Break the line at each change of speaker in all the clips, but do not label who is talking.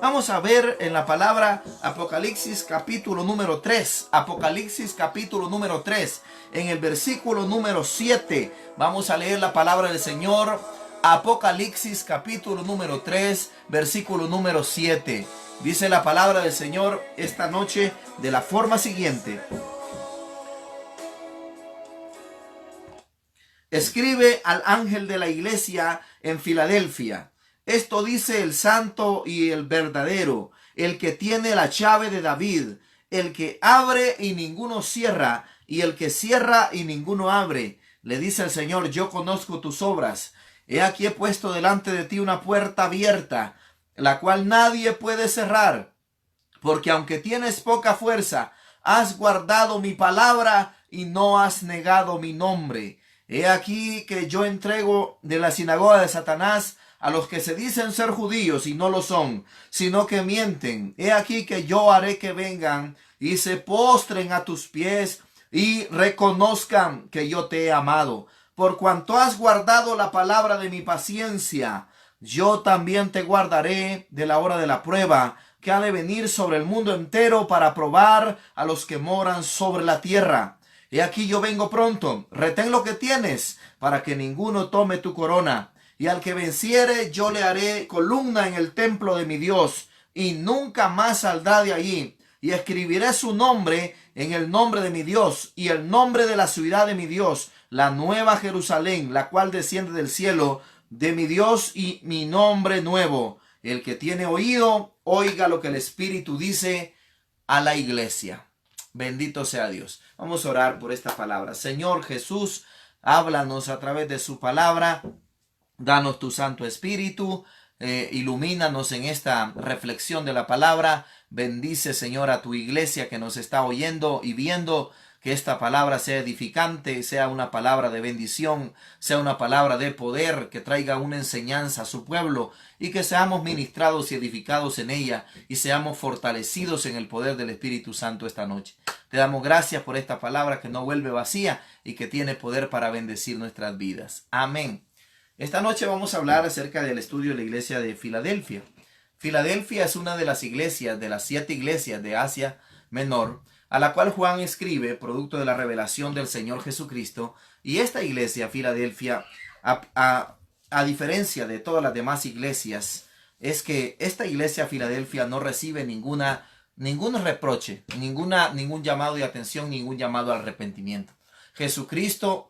Vamos a ver en la palabra Apocalipsis capítulo número 3. Apocalipsis capítulo número 3. En el versículo número 7. Vamos a leer la palabra del Señor. Apocalipsis capítulo número 3, versículo número 7. Dice la palabra del Señor esta noche de la forma siguiente. Escribe al ángel de la iglesia en Filadelfia. Esto dice el santo y el verdadero, el que tiene la llave de David, el que abre y ninguno cierra, y el que cierra y ninguno abre. Le dice el Señor: yo conozco tus obras. He aquí he puesto delante de ti una puerta abierta, la cual nadie puede cerrar. Porque aunque tienes poca fuerza, has guardado mi palabra y no has negado mi nombre. He aquí que yo entrego de la sinagoga de Satanás a los que se dicen ser judíos y no lo son, sino que mienten. He aquí que yo haré que vengan y se postren a tus pies y reconozcan que yo te he amado. Por cuanto has guardado la palabra de mi paciencia, yo también te guardaré de la hora de la prueba que ha de venir sobre el mundo entero para probar a los que moran sobre la tierra. He aquí yo vengo pronto. Retén lo que tienes, para que ninguno tome tu corona. Y al que venciere, yo le haré columna en el templo de mi Dios, y nunca más saldrá de allí. Y escribiré su nombre en el nombre de mi Dios, y el nombre de la ciudad de mi Dios, la nueva Jerusalén, la cual desciende del cielo de mi Dios, y mi nombre nuevo. El que tiene oído, oiga lo que el Espíritu dice a la iglesia. Bendito sea Dios. Vamos a orar por esta palabra. Señor Jesús, háblanos a través de su palabra. Danos tu Santo Espíritu. Ilumínanos en esta reflexión de la palabra. Bendice, Señor, a tu iglesia que nos está oyendo y viendo. Que esta palabra sea edificante, sea una palabra de bendición, sea una palabra de poder, que traiga una enseñanza a su pueblo y que seamos ministrados y edificados en ella y seamos fortalecidos en el poder del Espíritu Santo esta noche. Te damos gracias por esta palabra que no vuelve vacía y que tiene poder para bendecir nuestras vidas. Amén. Esta noche vamos a hablar acerca del estudio de la iglesia de Filadelfia. Filadelfia es una de las iglesias, de las 7 iglesias de Asia Menor, a la cual Juan escribe, producto de la revelación del Señor Jesucristo. Y esta iglesia, Filadelfia, a diferencia de todas las demás iglesias, es que esta iglesia, Filadelfia, no recibe ningún reproche, ningún llamado de atención, ningún llamado al arrepentimiento. Jesucristo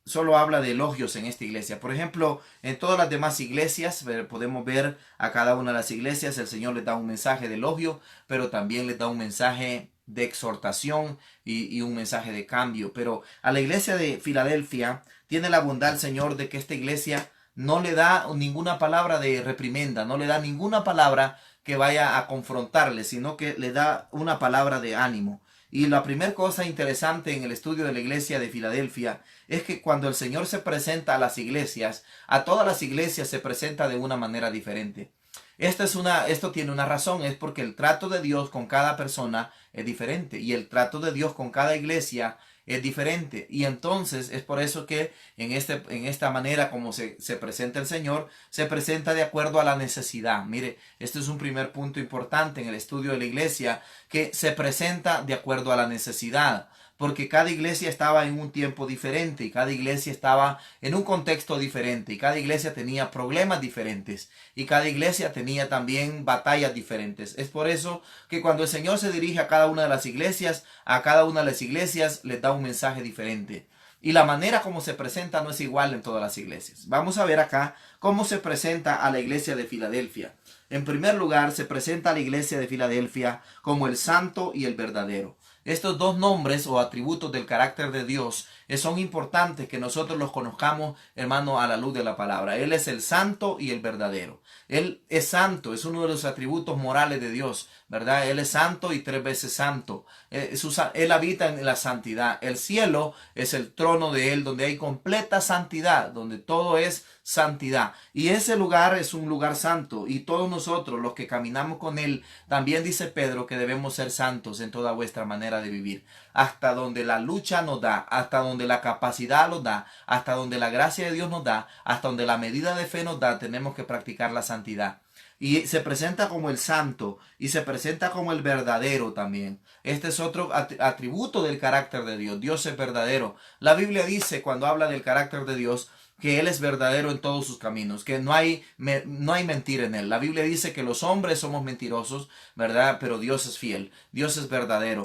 solo habla de elogios en esta iglesia. Por ejemplo, en todas las demás iglesias, podemos ver a cada una de las iglesias, el Señor les da un mensaje de elogio, pero también les da un mensaje de exhortación y un mensaje de cambio. Pero a la iglesia de Filadelfia tiene la bondad el Señor de que esta iglesia no le da ninguna palabra de reprimenda, no le da ninguna palabra que vaya a confrontarle, sino que le da una palabra de ánimo. Y la primera cosa interesante en el estudio de la iglesia de Filadelfia es que cuando el Señor se presenta a las iglesias, a todas las iglesias se presenta de una manera diferente. Esto tiene una razón, es porque el trato de Dios con cada persona es diferente y el trato de Dios con cada iglesia es diferente. Y entonces es por eso que en esta manera como se presenta el Señor, se presenta de acuerdo a la necesidad. Mire, este es un primer punto importante en el estudio de la iglesia, que se presenta de acuerdo a la necesidad. Porque cada iglesia estaba en un tiempo diferente y cada iglesia estaba en un contexto diferente y cada iglesia tenía problemas diferentes y cada iglesia tenía también batallas diferentes. Es por eso que cuando el Señor se dirige a cada una de las iglesias, a cada una de las iglesias les da un mensaje diferente. Y la manera como se presenta no es igual en todas las iglesias. Vamos a ver acá cómo se presenta a la iglesia de Filadelfia. En primer lugar, se presenta a la iglesia de Filadelfia como el santo y el verdadero. Estos dos nombres o atributos del carácter de Dios son importantes que nosotros los conozcamos, hermano, a la luz de la palabra. Él es el santo y el verdadero. Él es santo, es uno de los atributos morales de Dios, ¿verdad? Él es santo y 3 veces santo. Él habita en la santidad. El cielo es el trono de Él, donde hay completa santidad, donde todo es santidad. Y ese lugar es un lugar santo. Y todos nosotros, los que caminamos con Él, también dice Pedro que debemos ser santos en toda vuestra manera de vivir. Hasta donde la lucha nos da, hasta donde la capacidad nos da, hasta donde la gracia de Dios nos da, hasta donde la medida de fe nos da, tenemos que practicar la santidad. Y se presenta como el santo y se presenta como el verdadero también. Este es otro atributo del carácter de Dios. Dios es verdadero. La Biblia dice, cuando habla del carácter de Dios, que Él es verdadero en todos sus caminos, que no hay mentira en Él. La Biblia dice que los hombres somos mentirosos, ¿verdad? Pero Dios es fiel, Dios es verdadero.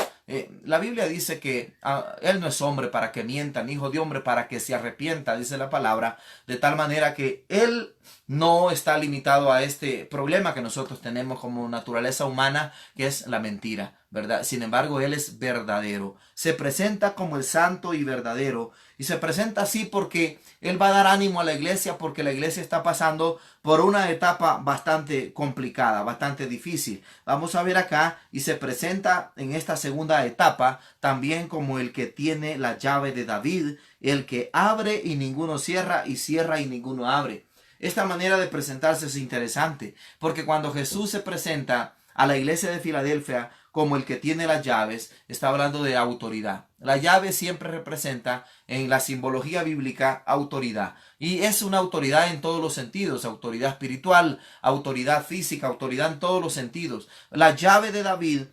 La Biblia dice que Él no es hombre para que mienta, ni hijo de hombre para que se arrepienta, dice la palabra, de tal manera que Él no está limitado a este problema que nosotros tenemos como naturaleza humana, que es la mentira, ¿verdad? Sin embargo, Él es verdadero. Se presenta como el santo y verdadero. Y se presenta así porque Él va a dar ánimo a la iglesia, porque la iglesia está pasando por una etapa bastante complicada, bastante difícil. Vamos a ver acá, y se presenta en esta segunda etapa también como el que tiene la llave de David, el que abre y ninguno cierra, y cierra y ninguno abre. Esta manera de presentarse es interesante, porque cuando Jesús se presenta a la iglesia de Filadelfia como el que tiene las llaves, está hablando de autoridad. La llave siempre representa en la simbología bíblica autoridad. Y es una autoridad en todos los sentidos, autoridad espiritual, autoridad física, autoridad en todos los sentidos. La llave de David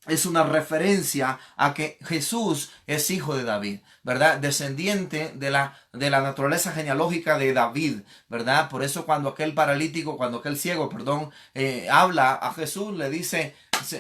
es una referencia a que Jesús es hijo de David, ¿verdad? Descendiente de la naturaleza genealógica de David, ¿verdad? Por eso cuando aquel ciego, habla a Jesús, le dice: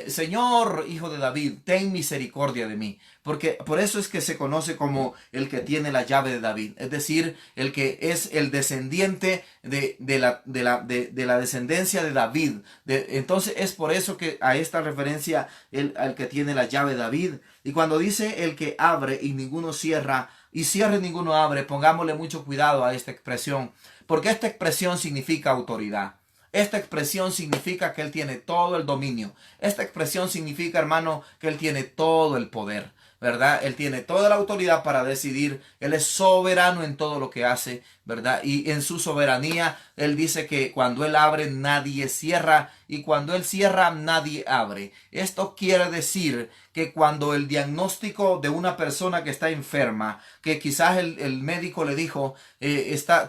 Señor, hijo de David, ten misericordia de mí. Porque por eso es que se conoce como el que tiene la llave de David. Es decir, el que es el descendiente de la descendencia de David. Entonces es por eso que a esta referencia al que tiene la llave de David. Y cuando dice el que abre y ninguno cierra, y cierra y ninguno abre, pongámosle mucho cuidado a esta expresión. Porque esta expresión significa autoridad. Esta expresión significa que Él tiene todo el dominio. Esta expresión significa, hermano, que Él tiene todo el poder, ¿verdad? Él tiene toda la autoridad para decidir. Él es soberano en todo lo que hace, ¿verdad? Y en su soberanía, Él dice que cuando Él abre, nadie cierra. Y cuando Él cierra, nadie abre. Esto quiere decir que cuando el diagnóstico de una persona que está enferma, que quizás el médico le dijo,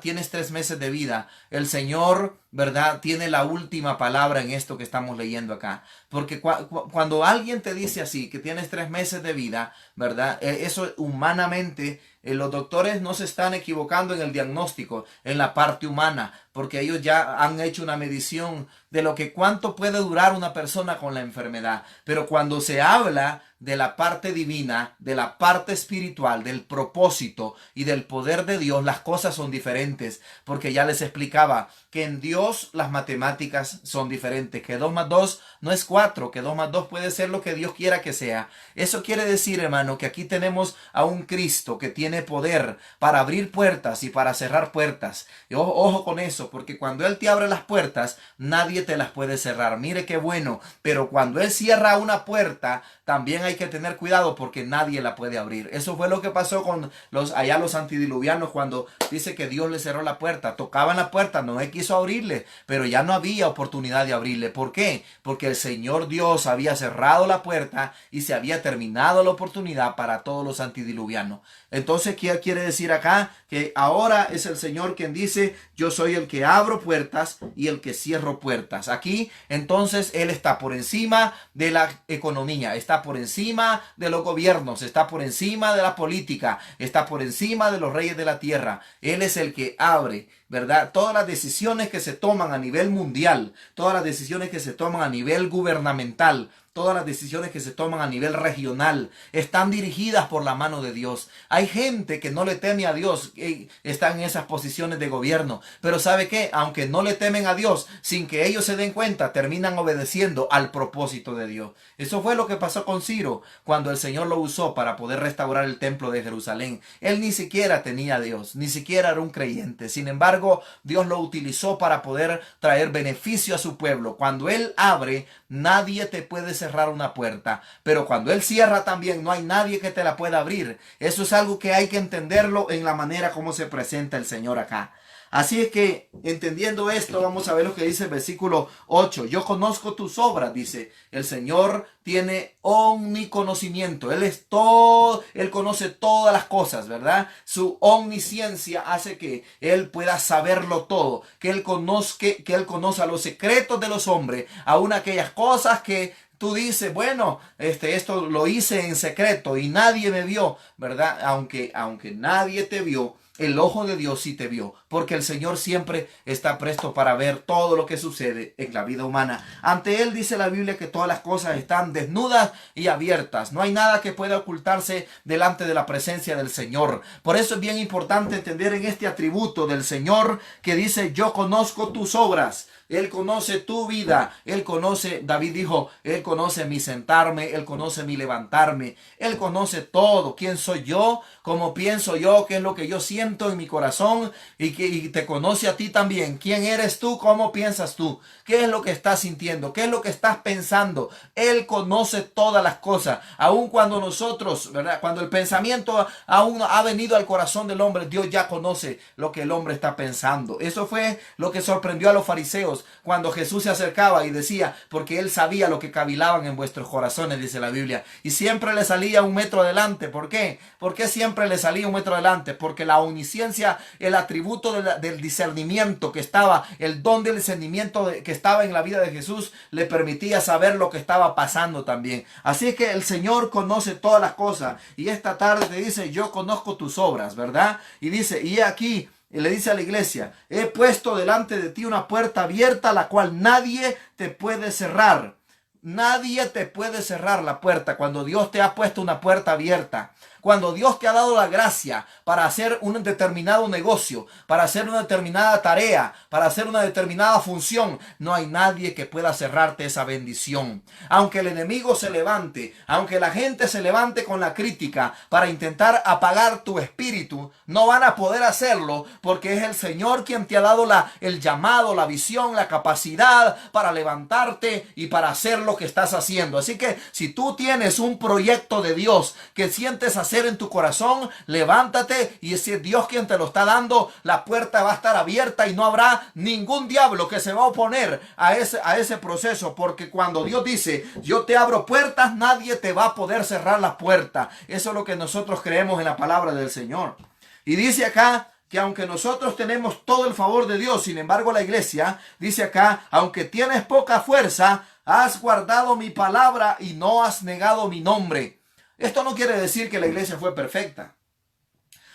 tienes 3 meses de vida, el Señor, ¿verdad?, tiene la última palabra en esto que estamos leyendo acá. Porque cuando alguien te dice así, que tienes 3 meses de vida, ¿verdad? Eso humanamente, los doctores no se están equivocando en el diagnóstico, en la parte humana, porque ellos ya han hecho una medición de cuánto puede durar una persona con la enfermedad. Pero cuando se habla de la parte divina, de la parte espiritual, del propósito y del poder de Dios, las cosas son diferentes, porque ya les explicaba que en Dios las matemáticas son diferentes, que 2 más 2 no es 4, que 2 más 2 puede ser lo que Dios quiera que sea. Eso quiere decir, hermano, que aquí tenemos a un Cristo que tiene poder para abrir puertas y para cerrar puertas. Y ojo con eso, porque cuando Él te abre las puertas, nadie te las puede cerrar. Mire qué bueno, pero cuando Él cierra una puerta, también hay que tener cuidado porque nadie la puede abrir. Eso fue lo que pasó con los antidiluvianos, cuando dice que Dios le cerró la puerta. Tocaban la puerta, no quiso abrirle, pero ya no había oportunidad de abrirle. ¿Por qué? Porque el Señor Dios había cerrado la puerta y se había terminado la oportunidad para todos los antidiluvianos. Entonces, ¿qué quiere decir acá? Que ahora es el Señor quien dice: yo soy el que abro puertas y el que cierro puertas. Aquí, entonces, Él está por encima de la economía, está por encima de los gobiernos, está por encima de la política, está por encima de los reyes de la tierra. Él es el que abre, ¿verdad? Todas las decisiones que se toman a nivel mundial, todas las decisiones que se toman a nivel gubernamental, todas las decisiones que se toman a nivel regional están dirigidas por la mano de Dios. Hay gente que no le teme a Dios, que está en esas posiciones de gobierno. Pero ¿sabe qué? Aunque no le temen a Dios, sin que ellos se den cuenta, terminan obedeciendo al propósito de Dios. Eso fue lo que pasó con Ciro cuando el Señor lo usó para poder restaurar el templo de Jerusalén. Él ni siquiera tenía a Dios, ni siquiera era un creyente. Sin embargo, Dios lo utilizó para poder traer beneficio a su pueblo. Cuando Él abre, nadie te puede cerrar una puerta, pero cuando Él cierra también no hay nadie que te la pueda abrir. Eso es algo que hay que entenderlo en la manera como se presenta el Señor acá. Así es que, entendiendo esto, vamos a ver lo que dice el versículo 8. Yo conozco tus obras, dice. El Señor tiene omniconocimiento. Él es todo, Él conoce todas las cosas, ¿verdad? Su omnisciencia hace que Él pueda saberlo todo. Que Él conozca los secretos de los hombres, aún aquellas cosas que tú dices, bueno, esto lo hice en secreto y nadie me vio, ¿verdad? Aunque nadie te vio, el ojo de Dios sí te vio, porque el Señor siempre está presto para ver todo lo que sucede en la vida humana. Ante Él dice la Biblia que todas las cosas están desnudas y abiertas. No hay nada que pueda ocultarse delante de la presencia del Señor. Por eso es bien importante entender en este atributo del Señor que dice, yo conozco tus obras. Él conoce tu vida. Él conoce, David dijo, Él conoce mi sentarme, Él conoce mi levantarme. Él conoce todo. ¿Quién soy yo? ¿Cómo pienso yo? ¿Qué es lo que yo siento en mi corazón? Y te conoce a ti también. ¿Quién eres tú? ¿Cómo piensas tú? ¿Qué es lo que estás sintiendo? ¿Qué es lo que estás pensando? Él conoce todas las cosas. Aun cuando nosotros, ¿verdad? Cuando el pensamiento aún no ha venido al corazón del hombre, Dios ya conoce lo que el hombre está pensando. Eso fue lo que sorprendió a los fariseos cuando Jesús se acercaba y decía, porque Él sabía lo que cavilaban en vuestros corazones, dice la Biblia. Y siempre le salía 1 metro adelante. ¿Por qué? ¿Por qué siempre le salía 1 metro adelante? Porque la omnisciencia, el atributo del discernimiento que estaba, el don del discernimiento que estaba en la vida de Jesús, le permitía saber lo que estaba pasando también. Así es que el Señor conoce todas las cosas. Y esta tarde te dice, yo conozco tus obras, ¿verdad? Y dice, y aquí, y le dice a la iglesia, he puesto delante de ti una puerta abierta, la cual nadie te puede cerrar. Nadie te puede cerrar la puerta cuando Dios te ha puesto una puerta abierta. Cuando Dios te ha dado la gracia para hacer un determinado negocio, para hacer una determinada tarea, para hacer una determinada función, no hay nadie que pueda cerrarte esa bendición. Aunque el enemigo se levante, aunque la gente se levante con la crítica para intentar apagar tu espíritu, no van a poder hacerlo porque es el Señor quien te ha dado el llamado, la visión, la capacidad para levantarte y para hacer lo que estás haciendo. Así que si tú tienes un proyecto de Dios que sientes hacer en tu corazón, levántate, y si es Dios quien te lo está dando, la puerta va a estar abierta y no habrá ningún diablo que se va a oponer a ese proceso, porque cuando Dios dice, yo te abro puertas, nadie te va a poder cerrar la puerta. Eso es lo que nosotros creemos en la palabra del Señor. Y dice acá que aunque nosotros tenemos todo el favor de Dios, sin embargo la iglesia dice acá, aunque tienes poca fuerza, has guardado mi palabra y no has negado mi nombre. Esto no quiere decir que la iglesia fue perfecta.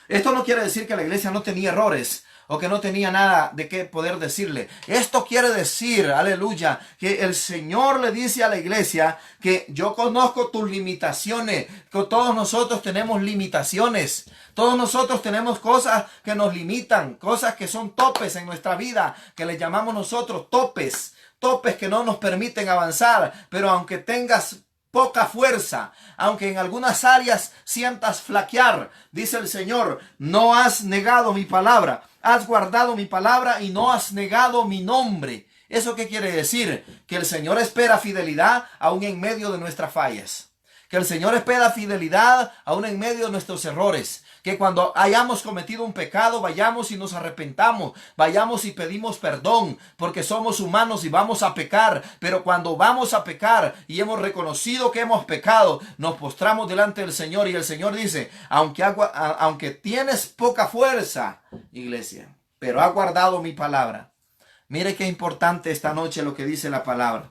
Esto no quiere decir que la iglesia no tenía errores o que no tenía nada de qué poder decirle. Esto quiere decir, aleluya, que el Señor le dice a la iglesia que yo conozco tus limitaciones, que todos nosotros tenemos limitaciones. Todos nosotros tenemos cosas que nos limitan, cosas que son topes en nuestra vida, que le llamamos nosotros topes que no nos permiten avanzar. Pero aunque tengas poca fuerza, aunque en algunas áreas sientas flaquear, dice el Señor, no has negado mi palabra, has guardado mi palabra y no has negado mi nombre. ¿Eso qué quiere decir? Que el Señor espera fidelidad aún en medio de nuestras fallas. Que el Señor espera fidelidad aún en medio de nuestros errores. Que cuando hayamos cometido un pecado, vayamos y nos arrepentamos, vayamos y pedimos perdón, porque somos humanos y vamos a pecar. Pero cuando vamos a pecar y hemos reconocido que hemos pecado, nos postramos delante del Señor y el Señor dice, aunque tienes poca fuerza, iglesia, pero has guardado mi palabra. Mire qué importante esta noche lo que dice la palabra.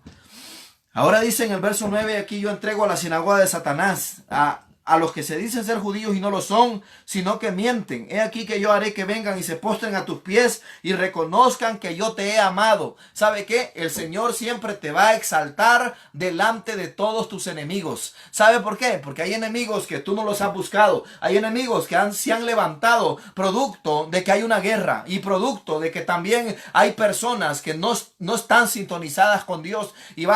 Ahora dice en el verso 9, aquí yo entrego a la sinagoga de Satanás, a los que se dicen ser judíos y no lo son, sino que mienten. He aquí que yo haré que vengan y se postren a tus pies y reconozcan que yo te he amado. ¿Sabe qué? El Señor siempre te va a exaltar delante de todos tus enemigos. ¿Sabe por qué? Porque hay enemigos que tú no los has buscado. Hay enemigos que se han levantado producto de que hay una guerra y producto de que también hay personas que no están sintonizadas con Dios y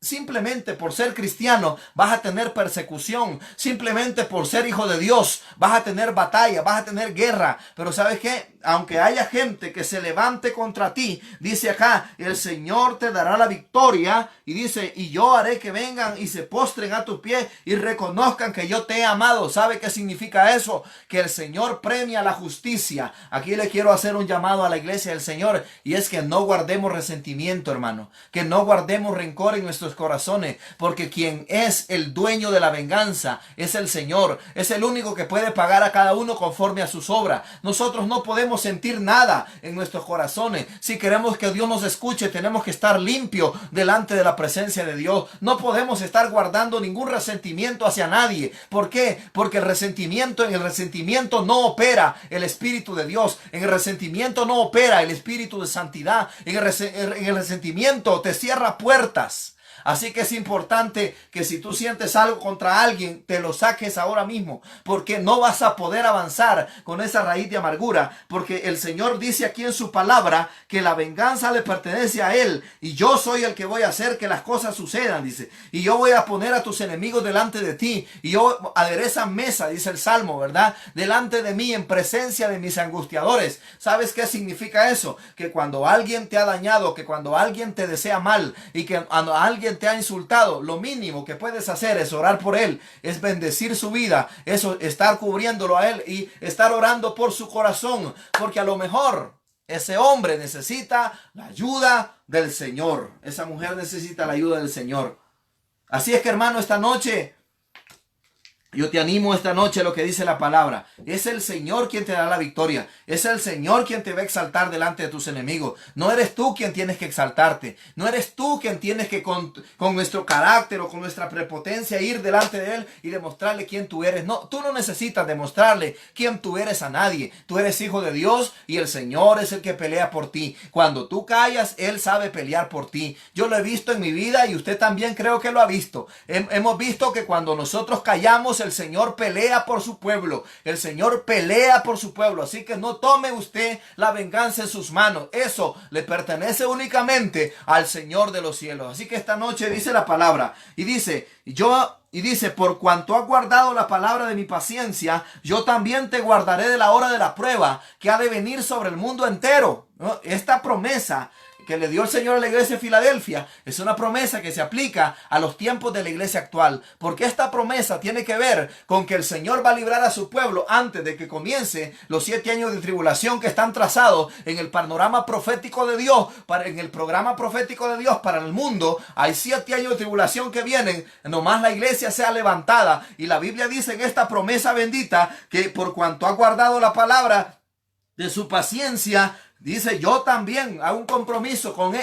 simplemente por ser cristiano vas a tener persecución. Simplemente por ser hijo de Dios vas a tener batalla, vas a tener guerra. Pero ¿sabes qué? Aunque haya gente que se levante contra ti, dice acá, el Señor te dará la victoria. Y dice, y yo haré que vengan y se postren a tus pies y reconozcan que yo te he amado. ¿Sabe qué significa eso? Que el Señor premia la justicia. Aquí le quiero hacer un llamado a la iglesia del Señor, y es que no guardemos resentimiento, hermano. Que no guardemos rencor en nuestros corazones, porque quien es el dueño de la venganza es el Señor. Es el único que puede pagar a cada uno conforme a sus obras. Nosotros no podemos sentir nada en nuestros corazones. Si queremos que Dios nos escuche, tenemos que estar limpios delante de la presencia de Dios. No podemos estar guardando ningún resentimiento hacia nadie. ¿Por qué? Porque en el resentimiento no opera el Espíritu de Dios. En el resentimiento no opera el Espíritu de santidad. En el resentimiento te cierra puertas. Así que es importante que si tú sientes algo contra alguien, te lo saques ahora mismo, porque no vas a poder avanzar con esa raíz de amargura, porque el Señor dice aquí en su palabra que la venganza le pertenece a Él, y yo soy el que voy a hacer que las cosas sucedan, dice, y yo voy a poner a tus enemigos delante de ti, y yo aderezan mesa, dice el Salmo, ¿verdad? Delante de mí, en presencia de mis angustiadores. ¿Sabes qué significa eso? Que cuando alguien te ha dañado, que cuando alguien te desea mal, y que cuando alguien te ha insultado, lo mínimo que puedes hacer es orar por él, es bendecir su vida, eso, estar cubriéndolo a él y estar orando por su corazón, porque a lo mejor ese hombre necesita la ayuda del Señor, esa mujer necesita la ayuda del Señor. Así es que, hermano, esta noche yo te animo esta noche a lo que dice la palabra. Es el Señor quien te da la victoria. Es el Señor quien te va a exaltar delante de tus enemigos. No eres tú quien tienes que exaltarte. No eres tú quien tienes que con nuestro carácter o con nuestra prepotencia ir delante de Él y demostrarle quién tú eres. No, tú no necesitas demostrarle quién tú eres a nadie. Tú eres hijo de Dios y el Señor es el que pelea por ti. Cuando tú callas, Él sabe pelear por ti. Yo lo he visto en mi vida y usted también creo que lo ha visto. Hemos visto que cuando nosotros callamos, el Señor pelea por su pueblo. El Señor pelea por su pueblo. Así que no tome usted la venganza en sus manos. Eso le pertenece únicamente al Señor de los cielos. Así que esta noche dice la palabra y dice, por cuanto has guardado la palabra de mi paciencia, yo también te guardaré de la hora de la prueba que ha de venir sobre el mundo entero. ¿No? Esta promesa que le dio el Señor a la iglesia de Filadelfia es una promesa que se aplica a los tiempos de la iglesia actual, porque esta promesa tiene que ver con que el Señor va a librar a su pueblo antes de que comience los 7 años de tribulación que están trazados en el panorama profético de Dios, en el programa profético de Dios para el mundo. Hay 7 años de tribulación que vienen, nomás la iglesia sea levantada, y la Biblia dice en esta promesa bendita que por cuanto ha guardado la palabra de su paciencia, dice, yo también hago un compromiso con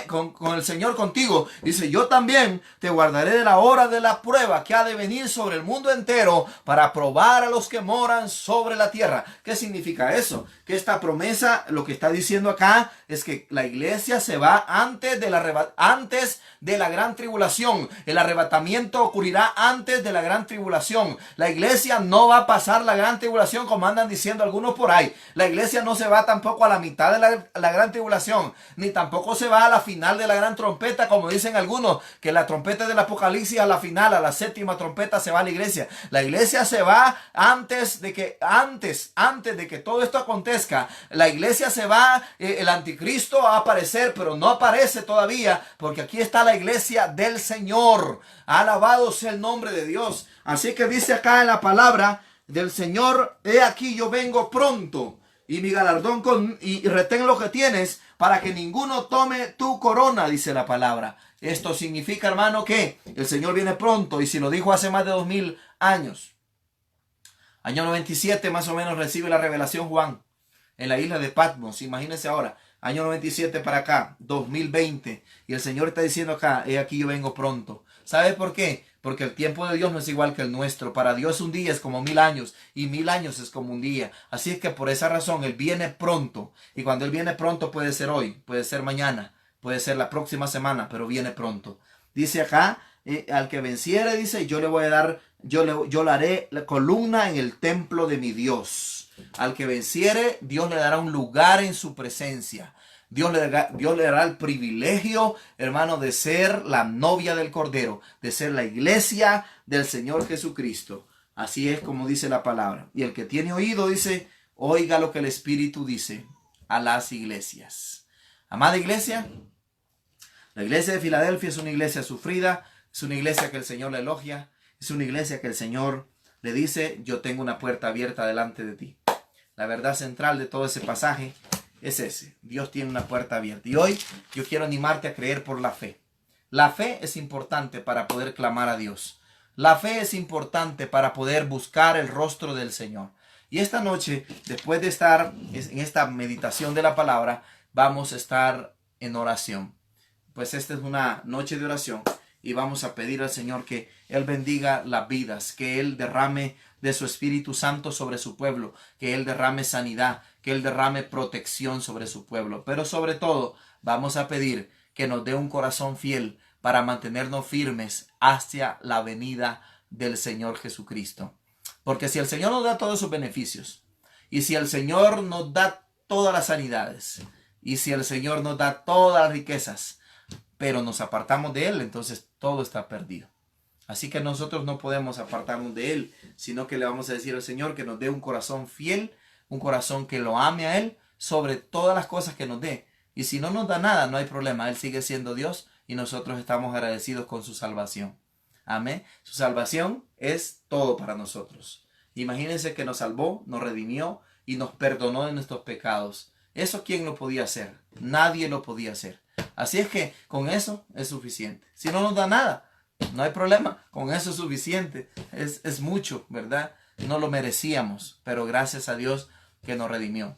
el Señor contigo. Dice, yo también te guardaré de la hora de la prueba que ha de venir sobre el mundo entero para probar a los que moran sobre la tierra. ¿Qué significa eso? Que esta promesa, lo que está diciendo acá, es que la iglesia se va antes de la gran tribulación. El arrebatamiento ocurrirá antes de la gran tribulación. La iglesia no va a pasar la gran tribulación como andan diciendo algunos por ahí. La iglesia no se va tampoco a la mitad de la gran tribulación, ni tampoco se va a la final de la gran trompeta, como dicen algunos, que la trompeta del Apocalipsis a la final, a la 7ª trompeta se va a la iglesia. La iglesia se va antes de que todo esto acontezca. La iglesia se va, el anticristo va a aparecer, pero no aparece todavía, porque aquí está la iglesia del Señor. Alabado sea el nombre de Dios. Así que dice acá en la palabra del Señor, he aquí yo vengo pronto, y mi galardón y retén lo que tienes, para que ninguno tome tu corona, dice la palabra. Esto significa, hermano, que el Señor viene pronto, y si lo dijo hace más de 2000 años. Año 97 más o menos recibe la revelación Juan en la isla de Patmos. Imagínense ahora, año 97 para acá, 2020, y el Señor está diciendo acá, he aquí yo vengo pronto. ¿Sabe por qué? Porque el tiempo de Dios no es igual que el nuestro. Para Dios un día es como 1000 años, y 1000 años es como un día. Así es que por esa razón Él viene pronto. Y cuando Él viene pronto puede ser hoy, puede ser mañana, puede ser la próxima semana, pero viene pronto. Dice acá, al que venciere, dice, yo le voy a dar, yo le haré la columna en el templo de mi Dios. Al que venciere, Dios le dará un lugar en su presencia. Dios le dará el privilegio, hermano, de ser la novia del Cordero, de ser la iglesia del Señor Jesucristo. Así es como dice la palabra. Y el que tiene oído dice, oiga lo que el Espíritu dice a las iglesias. Amada iglesia, la iglesia de Filadelfia es una iglesia sufrida, es una iglesia que el Señor le elogia, es una iglesia que el Señor le dice, yo tengo una puerta abierta delante de ti. La verdad central de todo ese pasaje es ese. Dios tiene una puerta abierta. Y hoy yo quiero animarte a creer por la fe. La fe es importante para poder clamar a Dios. La fe es importante para poder buscar el rostro del Señor. Y esta noche, después de estar en esta meditación de la palabra, vamos a estar en oración. Pues esta es una noche de oración y vamos a pedir al Señor que Él bendiga las vidas, que Él derrame de su Espíritu Santo sobre su pueblo, que Él derrame sanidad, que Él derrame protección sobre su pueblo. Pero sobre todo, vamos a pedir que nos dé un corazón fiel para mantenernos firmes hacia la venida del Señor Jesucristo. Porque si el Señor nos da todos sus beneficios, y si el Señor nos da todas las sanidades, y si el Señor nos da todas las riquezas, pero nos apartamos de Él, entonces todo está perdido. Así que nosotros no podemos apartarnos de Él, sino que le vamos a decir al Señor que nos dé un corazón fiel, un corazón que lo ame a Él sobre todas las cosas que nos dé. Y si no nos da nada, no hay problema. Él sigue siendo Dios y nosotros estamos agradecidos con su salvación. Amén. Su salvación es todo para nosotros. Imagínense que nos salvó, nos redimió y nos perdonó de nuestros pecados. ¿Eso quién lo podía hacer? Nadie lo podía hacer. Así es que con eso es suficiente. Si no nos da nada, no hay problema. Con eso es suficiente. Es mucho, ¿verdad? No lo merecíamos, pero gracias a Dios que nos redimió.